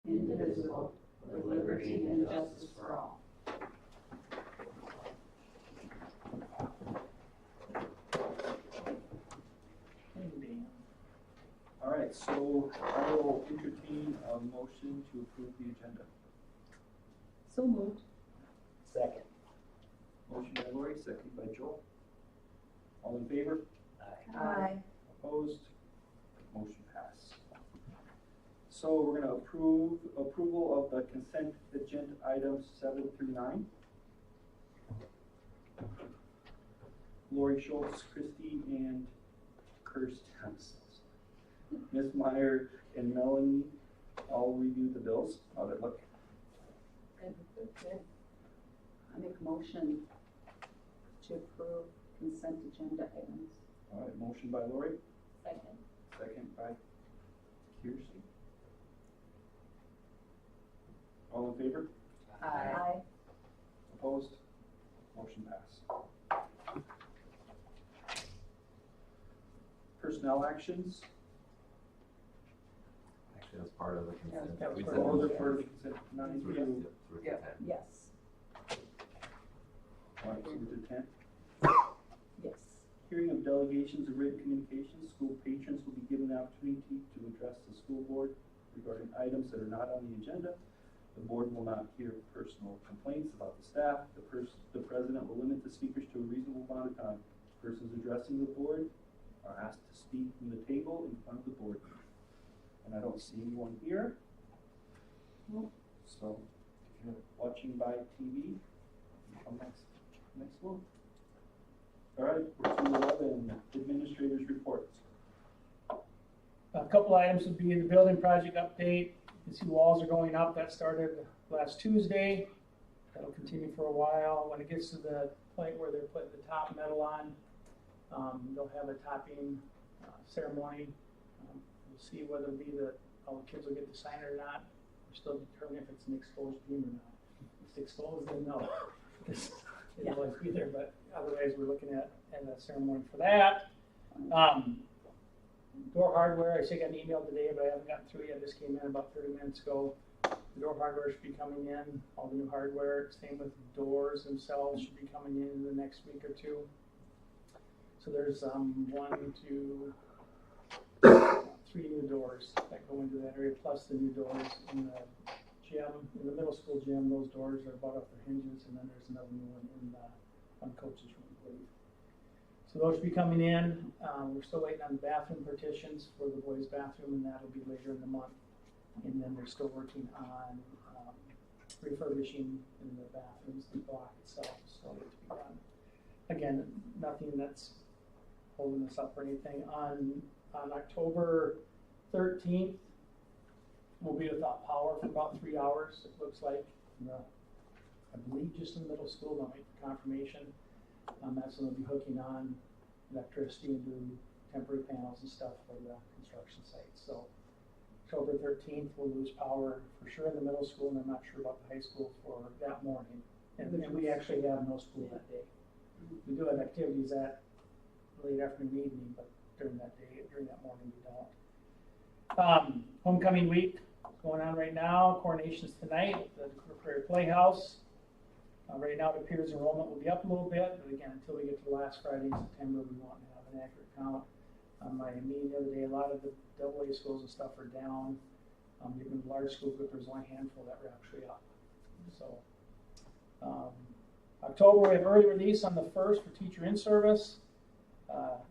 indivisible, with liberty and justice for all. All right, so I will entertain a motion to approve the agenda. So moved. Second. Motion by Lori, second by Joel. All in favor? Aye. Opposed? Motion passed. So we're gonna approval of the consent agenda items 7 through 9. Lori Schultz, Christy, and Kirsten. Ms. Meyer and Melanie all reviewed the bills. How'd it look? Good. I make a motion to approve consent agenda items. All right, motion by Lori, Second. second by Kirsten. All in favor? Aye. Opposed? Motion passed. Personnel actions. Actually, that's part of the consent. that was We part said- of All other part of the consent, 9 through. Yep, through Yep. 10. Yes. All right, so we did 10. Yes. Hearing of delegations of written communications, school patrons will be given the opportunity to address the school board regarding items that are not on the agenda. The board will not hear personal complaints about the staff. The president will limit the speakers to a reasonable amount of time. Persons addressing the board are asked to speak from the table in front of the board. And I don't see anyone here. So if you're watching by TV, come next one. All right, we're to 11, administrators' reports. A couple items would be the building project update. You can see walls are going up. That started last Tuesday. That'll continue for a while. When it gets to the point where they're putting the top metal on, they'll have a topping ceremony. We'll see whether it'll be all the kids will get to sign it or not. We're still determining if it's an exposed beam or not. If it's exposed, then no. It'll always be there, but otherwise we're looking at a ceremony for that. Door hardware, I got an email today, but I haven't gotten through it yet. This came in about 30 minutes ago. The door hardware should be coming in, all the new hardware. Same with doors themselves should be coming in the next week or two. So there's 3 new doors that go into that area, plus the new doors in the gym, in the middle school gym. Those doors are about off their hinges, and then there's another new one in the coach's room, I believe. So those should be coming in. We're still waiting on the bathroom partitions for the boys' bathroom, and that'll be later in the month. And then they're still working on refurbishing in the bathrooms, the block itself, still to be done. Again, nothing that's holding us up or anything. On October 13th, we'll be without power for about 3 hours, it looks like. I believe just in the middle school, they'll make the confirmation. That's when they'll be hooking on electricity and doing temporary panels and stuff for the construction site. So October 13th, we'll lose power for sure in the middle school, and I'm not sure about the high school for that morning. And we actually have no school that day. We do have activities at late afternoon, evening, but during that day, during that morning, we don't. Homecoming week is going on right now. Coronation's tonight at the Prairie Playhouse. Right now, it appears enrollment will be up a little bit, but again, until we get to the last Friday in September, we won't have an accurate count. My meeting the other day, a lot of the AA schools and stuff are down. Even the large school group, there's only a handful that were actually up. So, October, we have early release on the 1st for teacher in-service.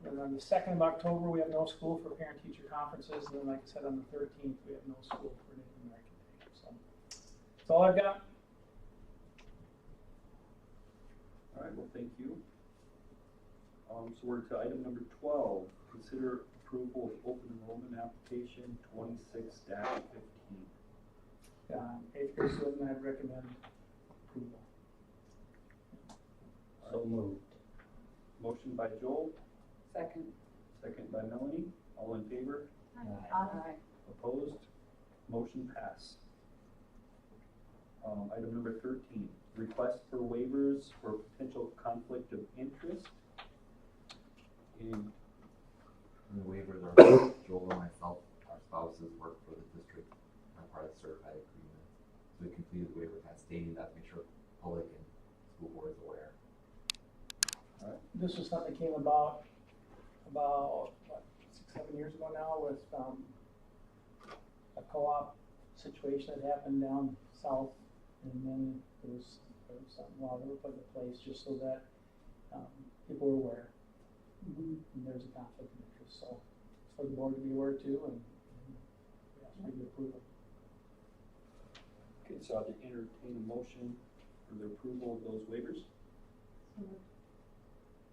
And on the 2nd of October, we have no school for parent-teacher conferences. And then, like I said, on the 13th, we have no school for Native American Day. So, that's all I've got. All right, well, thank you. So we're to item number 12. Consider approval of open enrollment application 26-15. 8th grade student, I'd recommend approval. So moved. Motion by Joel, Second. second by Melanie. All in favor? Aye. Opposed? Motion passed. Item number 13. Request for waivers for potential conflict of interest. And the waivers are Joel and myself, our spouses work for the district, I'm part of the certified stating that to make sure public and school board is aware. This was something that came about, what, 6-7 years ago now with, a co-op situation that happened down south. And then there was something law that we put into place just so that, people were aware. And there's a conflict of interest, so it's for the board to be aware too, and we ask for your approval. Okay, so I'll entertain a motion for the approval of those waivers.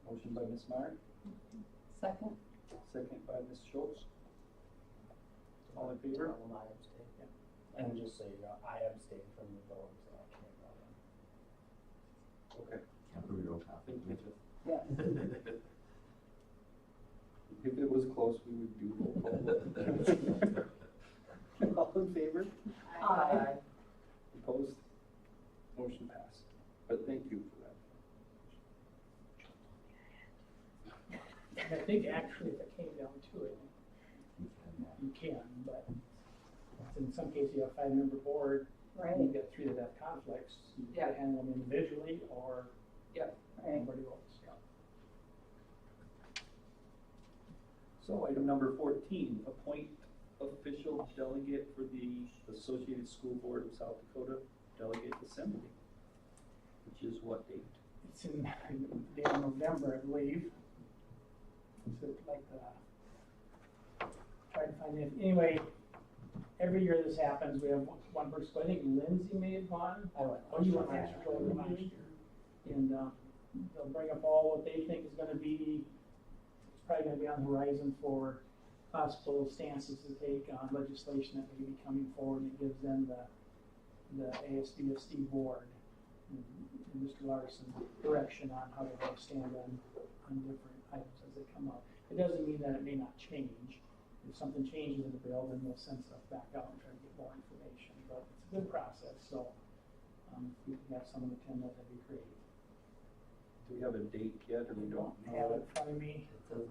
Motion by Ms. Meyer, Second? second by Ms. Schultz. All in favor? I abstain. And just so you know, I abstain from the vote, so I can't vote. Okay. Can't prove your own conflict. Thank you. Yeah. If it was close, we would do roll call. All in favor? Aye. Opposed? Motion passed. But thank you for that. I think actually if it came down to it, you can, but in some cases you have a 5-member board, Right. and you get 3 that have conflicts, you Yeah. can handle them individually or Right. anybody else. So item number 14, appoint official delegate for the Associated School Board of South Dakota Delegate Assembly, which is what date? It's in the end of November, I believe. So it's like, try to find it. Anyway, every year this happens, we have one person, I think Lindsay may have gone. I went. Oh, you went last year, oh, you went last year. And, they'll bring up all what they think is gonna be, it's probably gonna be on the horizon for possible stances to take on legislation that may be coming forward, and it gives them the ASBSD board and Mr. Larson direction on how they're gonna stand on different items as they come up. It doesn't mean that it may not change. If something changes in the bill, then we'll send stuff back out and try to get more information, but it's a good process, so, if we can have someone attend that, that'd be great. Do we have a date yet, or we don't I have know? it in front of me. It doesn't,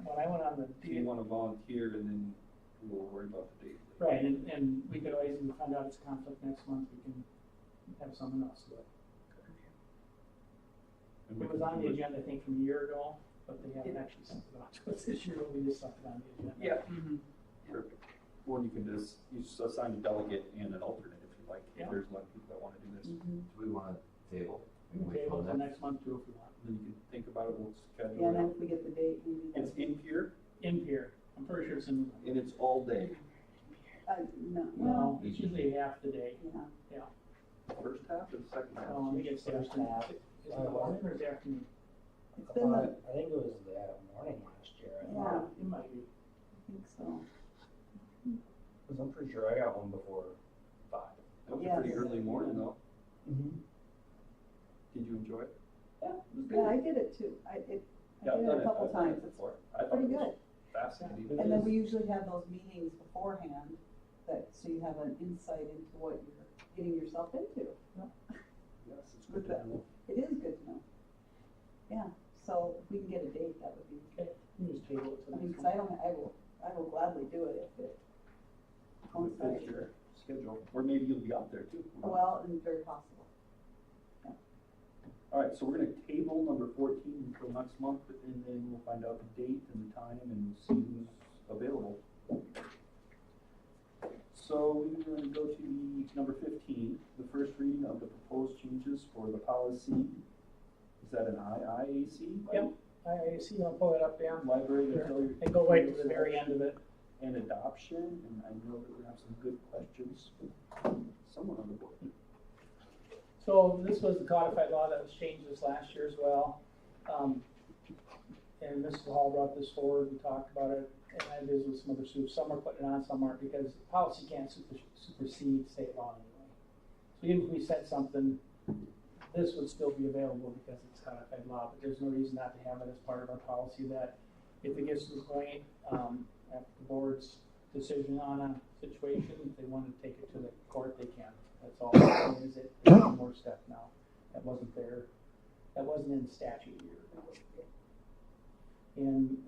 When I went on the Do you want to volunteer, and then we'll worry about the date later? right, and we could always, if we find out it's a conflict next month, we can have someone else do it. And we It was can on the do it- agenda, I think, from a year ago, but they haven't actually sent it out to us this year, but we just stuck it on the agenda. Yeah. Perfect. Or you can just assign a delegate and an alternate if you like, Yeah. if there's a lot of people that want to do this. do we want to table? We can Wait till table till next month too if we want. Then you can think about it, we'll schedule Yeah, and then it. if we get the date, maybe It's in here, In here, I'm pretty sure it's in, and it's all day. no, no, well, it's usually half the day. yeah. First half or the second half? I think it's the First afternoon. half. Is it the morning or the afternoon? It's been the, I think it was the morning last year. Yeah. It might be. I think so. Cause I'm pretty sure I got home before 5. That was a pretty Yes. early morning though. Mm-hmm. Did you enjoy it? Yeah, I did it too. I Yeah, did I've it done a couple I've done it times. It's before. I thought pretty it was good. fascinating. Yeah. And then we usually have those meetings beforehand, so you have an insight into what you're getting yourself into. Yes, it's good to know. It is good to know. Yeah, so if we can get a date, that would be, Okay, you can just table it till I mean, next cause month. I will gladly do it if it We'll fit coincides. your schedule, or maybe you'll be out there too. Well, and very possible. All right, so we're gonna table number 14 until next month, and then we'll find out the date and the time and see who's available. So we're gonna go to the number 15, the first reading of the proposed changes for the policy. Is that an IIAC? Yep. I see, I'll pull it up, Dan. Library Sure. utility. And go right to the very end of it. And adoption, and I know that we have some good questions from someone on the board. So this was the codified law that was changed this last year as well. And Mrs. Hall brought this forward, we talked about it, and I visited with some other schools. Some are putting it on, some aren't, because policy can't supersede state law anyway. So even if we said something, this would still be available because it's codified law, but there's no reason not to have it as part of our policy that if it gets to the point, after the board's decision on a situation, if they want to take it to the court, they can. That's all. It is it, it's one more step now. That wasn't there. That wasn't in statute year. And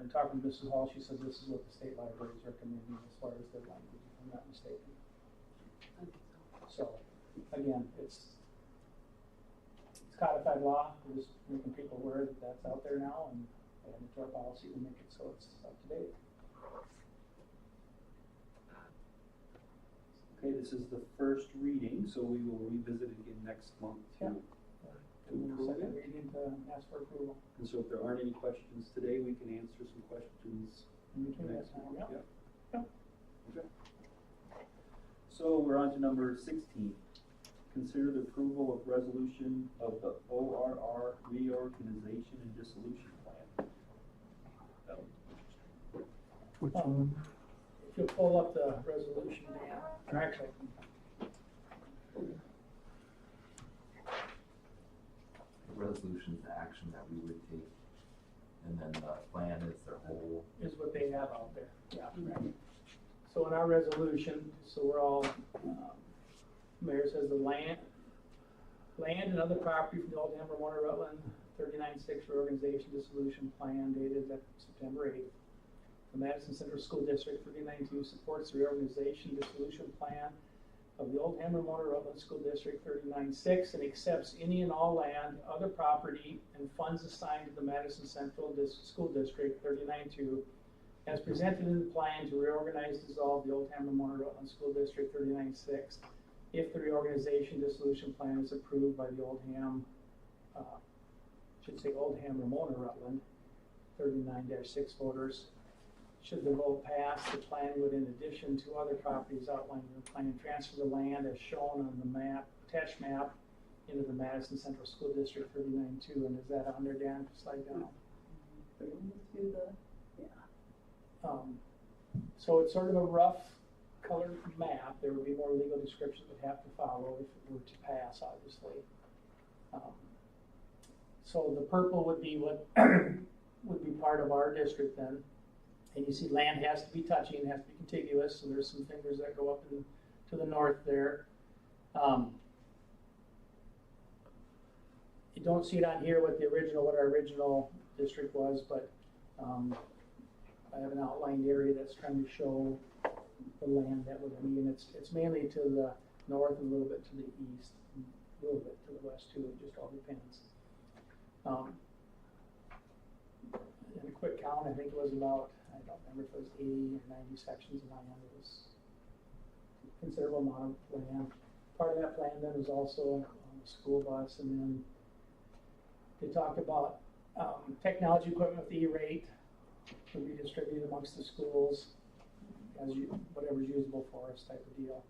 in talking to Mrs. Hall, she says this is what the state library is recommending as far as their language, if I'm not mistaken. So again, it's codified law, we're just making people aware that that's out there now, and adding it to our policy to make it so it's up to date. Okay, this is the first reading, so we will revisit it again next month Yeah. too. And then the approve second it. reading to ask for approval. And so if there aren't any questions today, we can answer some questions In between that next time, month. yeah. Yeah. Okay. So we're on to number 16. Consider the approval of resolution of the ORR reorganization and dissolution plan. Which Um, one? If you'll pull up the resolution, Dan, or actually, Resolution's the action that we would take, and then the plan is their whole. is what they have out there, yeah, right. So in our resolution, so we're all, mayor says the land and other property from the Old Hammer, Warner, Rutland, 39-6 reorganization dissolution plan dated September 8th. The Madison Central School District 39-2 supports the reorganization dissolution plan of the Old Hammer, Warner, Rutland School District 39-6 and accepts any and all land, other property, and funds assigned to the Madison Central School District 39-2 as presented in the plan to reorganize, dissolve the Old Hammer, Warner, Rutland School District 39-6 if the reorganization dissolution plan is approved by the Old Ham, Old Ham Ramona Rutland 39-6 voters. Should the vote pass, the plan would, in addition to other properties outlined in the plan, transfer the land as shown on the map, attached map, into the Madison Central School District 39-2. And is that on there, Dan? Slide down. Bring it to the, yeah. So it's sort of a rough colored map. There would be more legal descriptions that would have to follow if it were to pass, obviously. So the purple would be what would be part of our district then. And you see land has to be touching, has to be contiguous, so there's some fingers that go up to the north there. You don't see it on here what our original district was, but I have an outlined area that's trying to show the land that would be, and it's mainly to the north and a little bit to the east, and a little bit to the west too, it just all depends. In a quick count, I think it was about, I don't remember if it was 80 or 90 sections of land. It was a considerable amount of land. Part of that plan then was also a school bus, and then they talked about technology equipment with E-rate would be distributed amongst the schools as whatever's usable for us type of deal.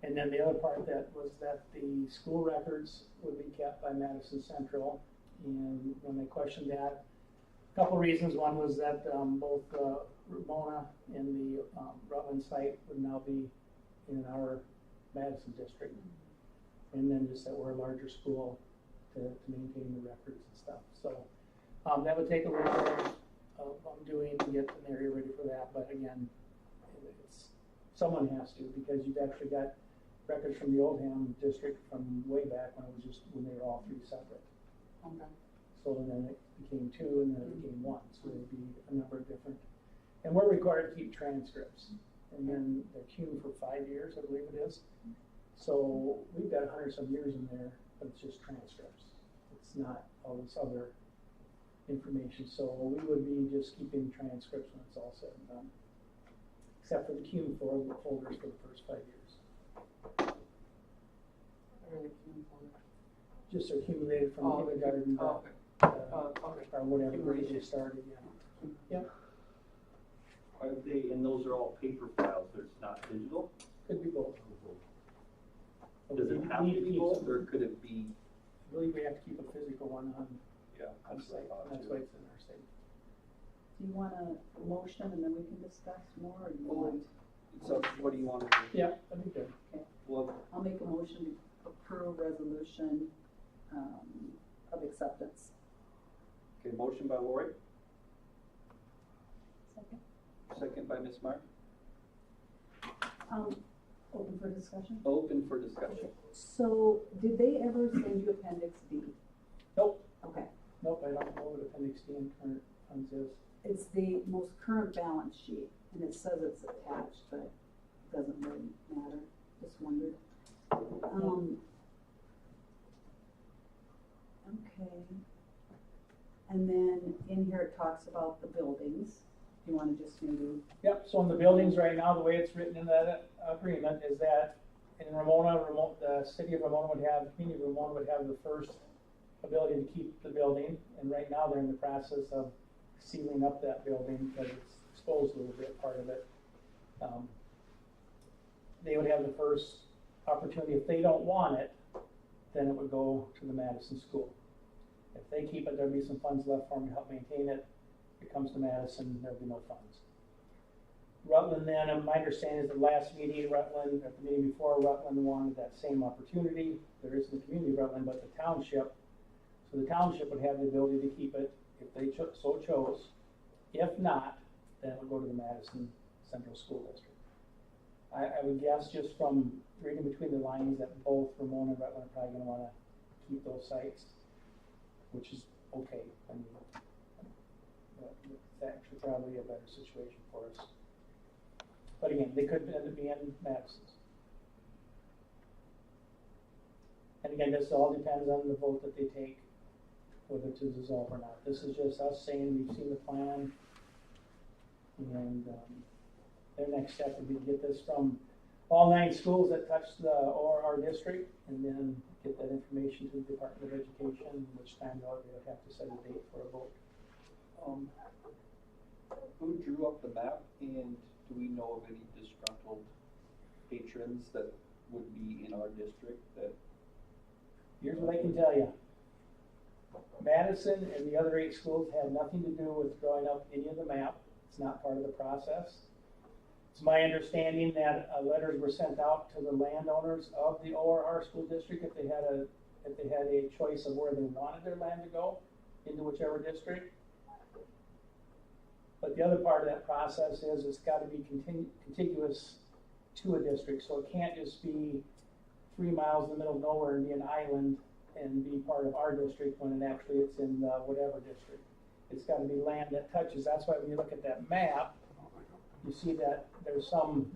And then the other part that was that the school records would be kept by Madison Central. And when they questioned that, a couple reasons. One was that both Ramona and the Rutland site would now be in our Madison district. And then just that we're a larger school to maintain the records and stuff. So that would take a little bit of doing to get an area ready for that. But again, someone has to, because you've actually got records from the Oldham district from way back when they were all three separate. Okay. So then it became two, and then it became one. So there'd be a number of different, and we're required to keep transcripts. And then they're queued for 5 years, I believe it is. So we've got 100-some years in there, but it's just transcripts. It's not all this other information. So we would be just keeping transcripts when it's all said and done, except for the queue folders for the first 5 years. Just accumulated from kindergarten or whatever grade you started, yeah. Yep, Are they, and those are all paper files, there's not digital? could be both. Does it have to be both, or could it be? I believe we have to keep a physical one on Yeah, site, and that's why it's in our state. Do you want a motion and then we can discuss more, or do you Well, want? So what do you want to do? Yeah, that'd be good. Well, I'll make a motion to approve resolution of acceptance. okay, motion by Lori, Second. second by Ms. Mark. Open for discussion? Open for discussion. So, did they ever send you Appendix D? Nope, Okay. nope, I don't know what Appendix D in current funds is. It's the most current balance sheet, and it says it's attached, but it doesn't really matter. Just wondered. Okay. And then in here it talks about the buildings. Do you wanna just maybe, Yep, so in the buildings right now, the way it's written in that agreement is that in the city of Ramona would have, community of Ramona would have the first ability to keep the building, and right now they're in the process of sealing up that building because it's exposed a little bit, part of it. They would have the first opportunity. If they don't want it, then it would go to the Madison school. If they keep it, there'll be some funds left for them to help maintain it. If it comes to Madison, there'll be no funds. Rutland then, and my understanding is the last meeting, Rutland, at the meeting before, Rutland wanted that same opportunity. There isn't a community of Rutland, but the township. So the township would have the ability to keep it if they so chose. If not, then it would go to the Madison Central School District. I would guess just from reading between the lines that both Ramona and Rutland are probably gonna wanna keep those sites, which is okay. I mean, it's actually probably a better situation for us. But again, they could end up being Madison's. And again, this all depends on the vote that they take, whether to dissolve or not. This is just us saying we've seen the plan. And their next step would be to get this from all 9 schools that touch the ORR district, and then get that information to the Department of Education, which time they'll have to set a date for a vote. Who drew up the map, and do we know of any disgruntled patrons that would be in our district that? Here's what I can tell you. Madison and the other 8 schools have nothing to do with drawing up any of the map. It's not part of the process. It's my understanding that letters were sent out to the landowners of the ORR school district if they had a choice of where they wanted their land to go, into whichever district. But the other part of that process is it's got to be contiguous to a district, so it can't just be 3 miles in the middle of nowhere and be an island and be part of our district when it's in whatever district. It's got to be land that touches. That's why when you look at that map, you see that there's some,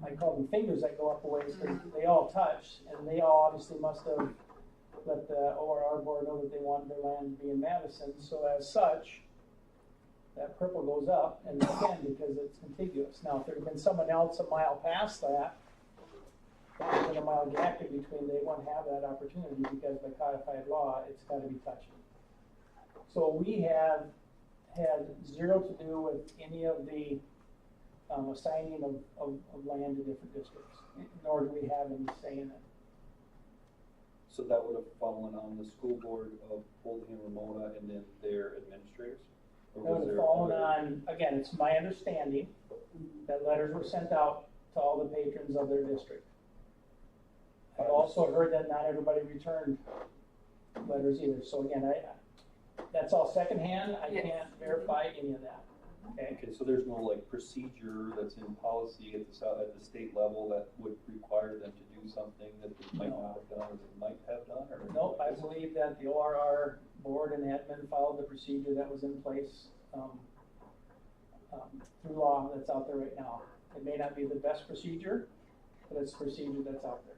I call them fingers that go up a ways because they all touch, and they all obviously must have let the ORR board know that they wanted their land to be in Madison. So as such, that purple goes up, and again, because it's contiguous. Now, if there had been someone else a mile past that, there's been a mile gap in between, they won't have that opportunity because by codified law, it's got to be touching. So we have had zero to do with any of the assigning of land to different districts, nor do we have any say in it. So that would have fallen on the school board of Holding and Ramona and then their administrators? Or That was would have there fallen other- on, again, it's my understanding that letters were sent out to all the patrons of their district. I've also heard that not everybody returned letters either, so again, that's all secondhand, I Yes. can't verify any of that, okay? Okay, so there's no like procedure that's in policy at the state level that would require them to do something that they might not have done or they might have done, or? Nope, I believe that the ORR board and admin followed the procedure that was in place through law that's out there right now. It may not be the best procedure, but it's a procedure that's out there.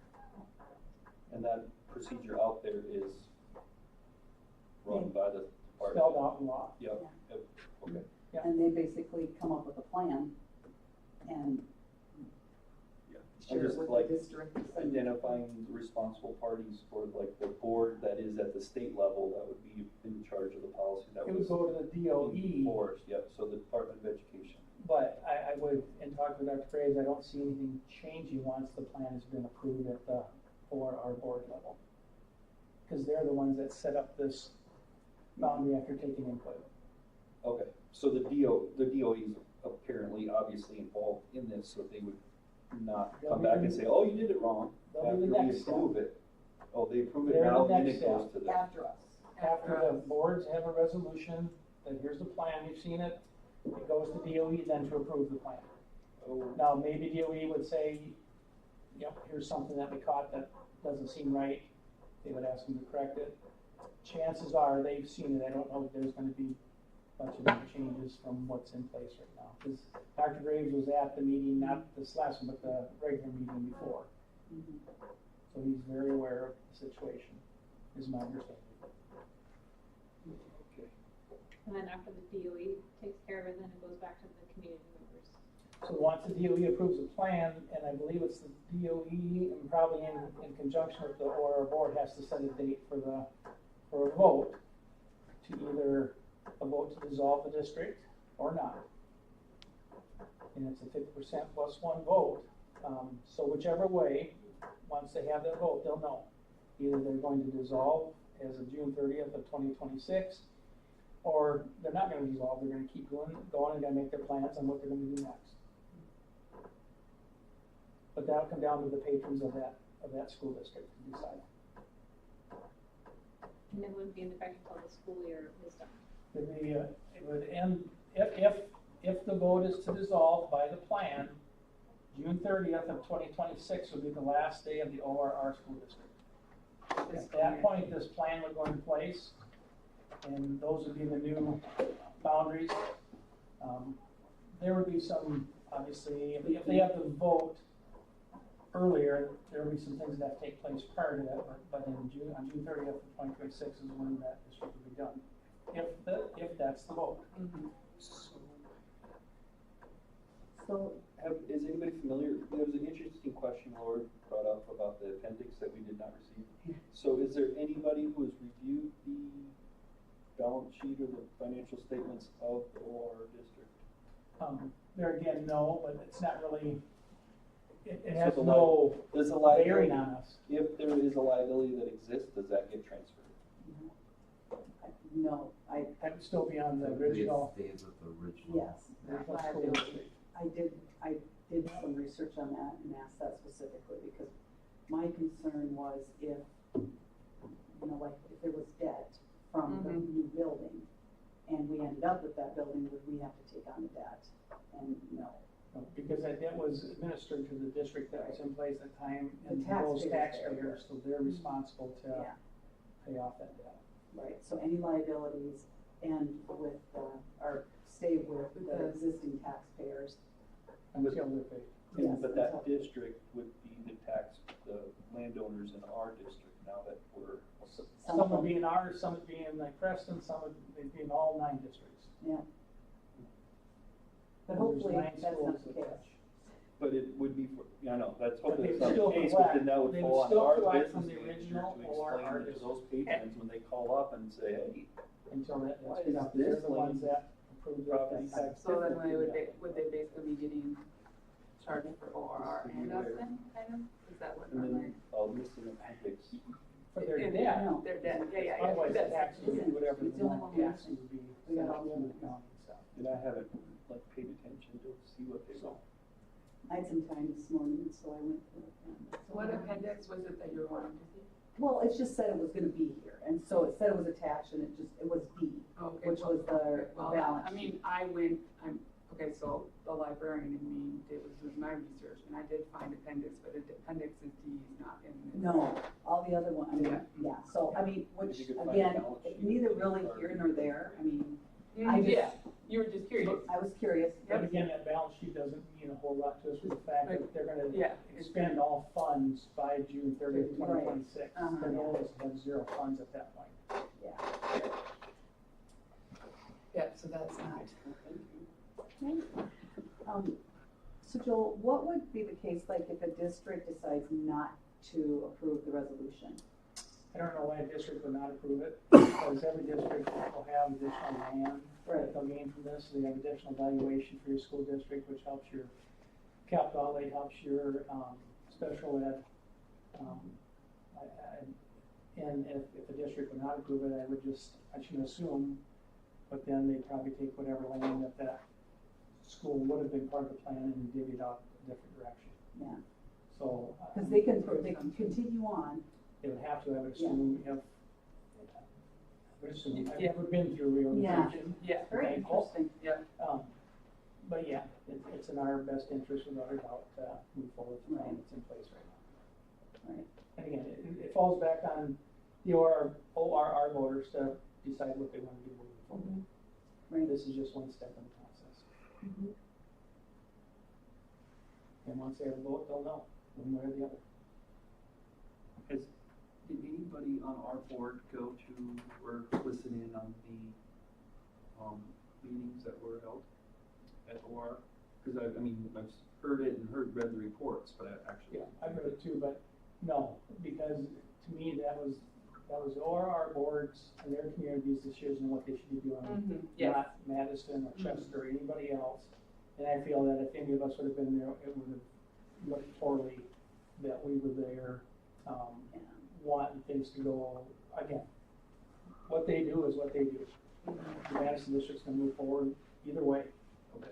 And that procedure out there is run by the department? Spelled out in law. Yep, yep, okay. Yeah. and they basically come up with a plan and Yeah. share I'm it just with like the district. identifying the responsible parties for like the board that is at the state level that would be in charge of the policy that It would was go to the DOE, enforced, yep, so the Department of Education. but I would, in talking with Dr. Graves, I don't see anything changing once the plan has been approved at the ORR board level. Because they're the ones that set up this boundary after taking input. Okay, so the DOE is apparently obviously involved in this, so they would not They'll come be back the- and say, oh, you did it wrong. they'll After be the we next step. approve it. Oh, they approve it They're the now, then next it goes step. to them. After us. After the boards have a resolution, that here's the plan, we've seen it, it goes to DOE then to approve the plan. Oh, Now, maybe DOE would say, yep, here's something that we caught that doesn't seem right, they would ask them to correct it. Chances are they've seen it, I don't know if there's gonna be much of any changes from what's in place right now. Because Dr. Graves was at the meeting, not this last one, but the regular meeting before. Mhm. So he's very aware of the situation, is my understanding. Okay. And then after the DOE takes care of it, then it goes back to the community members. So once the DOE approves a plan, and I believe it's the DOE, and probably in conjunction with the OR board, has to set a date for a vote to either a vote to dissolve the district or not. And it's a 50% plus one vote. So whichever way, once they have that vote, they'll know. Either they're going to dissolve as of June 30th of 2026, or they're not going to dissolve. They're going to keep going and going to make their plans on what they're going to do next. But that'll come down to the patrons of that school district to decide. And it wouldn't be in effect until the school year is done. It would end, if the vote is to dissolve by the plan, June 30th of 2026 would be the last day of the ORR school district. At that point, this plan would go in place, and those would be the new boundaries. There would be some, obviously, if they have to vote earlier, there will be some things that have to take place prior to that, but on June 30th of 2026 is when that district will be done, if that's the vote. So, Is anybody familiar, there was an interesting question Laura brought up about the appendix that we did not receive. So is there anybody who has reviewed the balance sheet or the financial statements of the OR district? There again, no, but it's not really, it So has the no Does the bearing liability, on us. if there is a liability that exists, does that get transferred? no, That would still be on the Typically, it original. stays with the original. yes, original school liability. district. I did some research on that and asked that specifically because my concern was if, like if there was debt from the new building and we ended up with that building, would we have to take on the debt? And no. No, because that was administered to the district that was in place at the time, The and those taxpayers there. taxpayers, so they're responsible to Yeah, pay off that debt. right. So any liabilities and with, or stay with the existing taxpayers. Until they're paid. Yes, But that until- district would be the landowners in our district now that we're. Some would be in ours, some would be in like Preston, some would be in all 9 districts. Yeah. But There's hopefully 9 that's not schools the that case. touch. But it would be for, I know, that's But hopefully they it's would not still the case, collect- but then that would they would fall on still our collect business from the manager original to or explain our it to district. those patrons when they call up and say, hey, Until that, Why that's is enough, this they're the ones lane that approve property that. tax So then different? would they basically be getting charged for ORR and us then, kind of? Is that what and normally? then I'll miss an appendix. For their If- debt. No. They're dead, yeah. Otherwise, the That's- taxes would be whatever It's the the only normal one we have. taxes would be. We got set all up the through others. the county and stuff. And I haven't paid attention to see what they want. I had some time this morning, so I went through it. So what appendix was it that you were wanting to see? Well, it just said it was gonna be here, and so it said it was attached, and it was B, Okay, which was the well, balance I mean, okay, so the librarian in me was my research, and I did find appendix, but appendix is D is not in this. No, all the other ones, I mean, Yeah. yeah, so, I mean, which, If you could find a again, balance sheet neither really or- here nor there, I mean, I just- Yeah, you were just curious. I was curious. But again, that balance sheet doesn't mean a whole lot to us for the fact that they're gonna Yeah. expend all funds by June 30th, Right. 2026. Uh-huh. Their goal is to have 0 funds at that point. Yeah. Yeah, so that's not. So Joel, what would be the case, like, if a district decides not to approve the resolution? I don't know why a district would not approve it, because every district will have additional land that they'll gain from this. So they have additional valuation for your school district, which helps your capital outlay, helps your special ed. And if the district would not approve it, I should assume, but then they'd probably take whatever land that school would have been part of the plan and divvy it out a different direction. Yeah, So. because they can continue on. They would have to, I would assume, have, I've Yeah. never been through reorganization. Yeah. Very Thankful. interesting. But yeah, it's in our best interest without a doubt to move forward with the plan Right. that's in place right now. Right. And again, it falls back on the ORR voters to decide what they want to do moving forward. Right. This is just one step in the process. Mhm. And once they have a vote, they'll know, one way or the other. anybody on our board go to or listen in on the, meetings that were held at OR? Cause I mean, I've heard it and read the reports, but I actually. Yeah, I've heard it too, but no, because to me, that was our boards and their community's decision what they should be doing. Yes. Not Madison or Chester or anybody else. And I feel that if any of us would have been there, it would have looked poorly that we were there, wanting things to go, again, what they do is what they do. The Madison district's gonna move forward either way. Okay.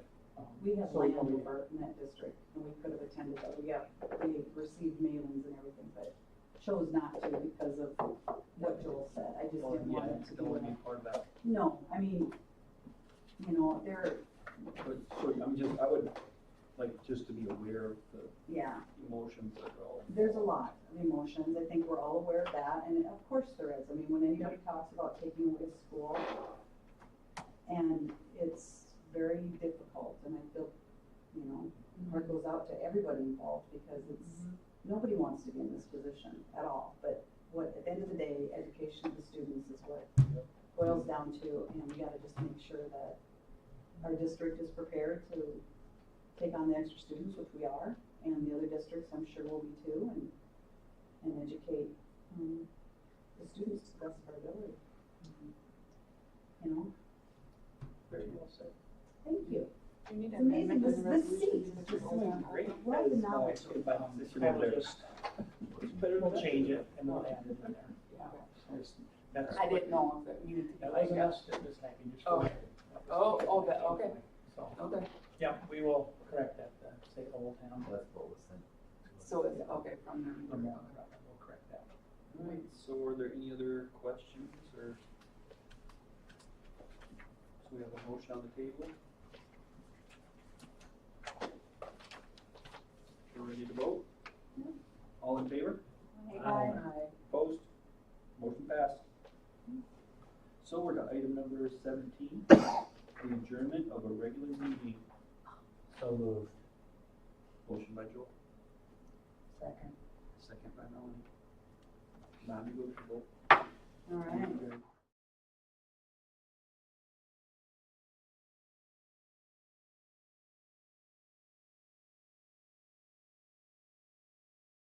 We have So, land over in that district, and we could have attended, but we received mailings and everything, but chose not to because of what Joel said. I just Well, didn't want yeah, it to don't want to be. be part of that. No, I mean, they're, But, so I would like just to be aware of the yeah, emotions that are all. there's a lot of emotions. I think we're all aware of that, and of course there is. I mean, when anybody talks about taking away school, and it's very difficult, and I feel, heart goes out to everybody involved, because it's, nobody wants to be in this position at all, but at the end of the day, education of the students is what boils down to, and we gotta just make sure that our district is prepared to take on the extra students, which we are, and the other districts I'm sure will be too, and educate, the students to the best of our ability. Very well said. Thank you. You need It's amazing, this seat resolution is to just hold on. Great. right now. Alright, so by position I over will there. just, we'll change it and we'll add it in there. So that's- I didn't know if it needed to be That like wasn't that. us that was happy, just. Oh. Okay. So, Okay, yeah, we will correct that, say Old Town. That's what was sent to us. so it's, okay, from there. From there, we'll correct that. Alright, so are there any other questions or? So we have a motion on the table. We're ready to vote? All in favor? Aye. Opposed? Motion passed. So we're to item number 17, the adjournment of a regular meeting. So moved. Motion by Joel, Second. second by Melanie. Non-negotiable. All right. Very